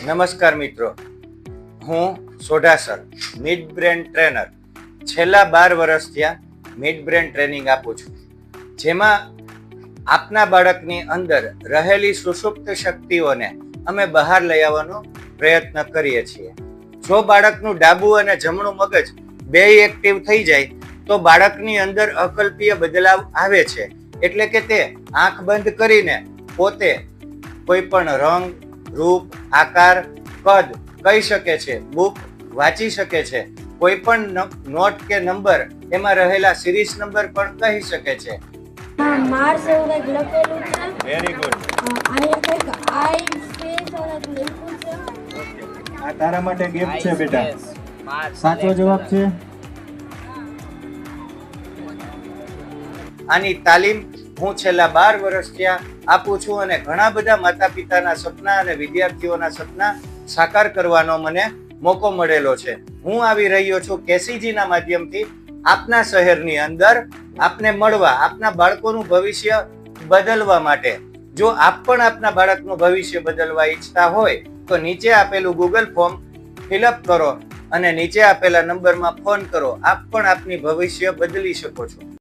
નમસ્કાર મિત્રો, હું Sodha sir, mid brain trainer. છેલ્લા 12 વર્ષથી આ મિડ બ્રેન ટ્રેનિંગ આપું છું, જેમાં આપના બાળકની અંદર રહેલી સુષુપ્ત શક્તિઓને અમે બહાર લઈ આવવાનો પ્રયત્ન કરીએ છીએ. જો બાળકનું ડાબું અને જમણું મગજ બેય એક્ટિવ થઈ જાય તો બાળકની અંદર અકલ્પીય બદલાવ આવે છે. એટલે કે તે આંખ બંધ કરીને પોતે કોઈ પણ રંગ, રૂપ, આકાર, કદ કહી શકે છે, બુક વાંચી શકે છે, કોઈ પણ નોટ કે નંબર એમાં રહેલા સિરીઝ નંબર પણ કહી શકે છે. માર્સ એવું કંઈક લખેલું છે. Very good. અહીંયા કંઈક આઈ સ્પેસ એવું કંઈક લખ્યું છે. આ તારા માટે ગિફ્ટ છે બેટા. સાચો જવાબ છે. આની તાલીમ હું છેલ્લા 12 વર્ષથી આપું છું અને ઘણા બધા માતા પિતાના સપના અને વિદ્યાર્થીઓના સપના સાકાર કરવાનો મને મોકો મળેલો છે. હું આવી રહ્યો છું કેસીજીના માધ્યમથી આપના શહેરની અંદર આપને મળવા, આપના બાળકોનું ભવિષ્ય બદલવા માટે. જો આપ પણ આપના બાળકનું ભવિષ્ય બદલવા ઈચ્છતા હોય તો નીચે આપેલું ગૂગલ ફોર્મ ફિલઅપ કરો અને નીચે આપેલા નંબરમાં ફોન કરો. આપ પણ આપની ભવિષ્ય બદલી શકો છો.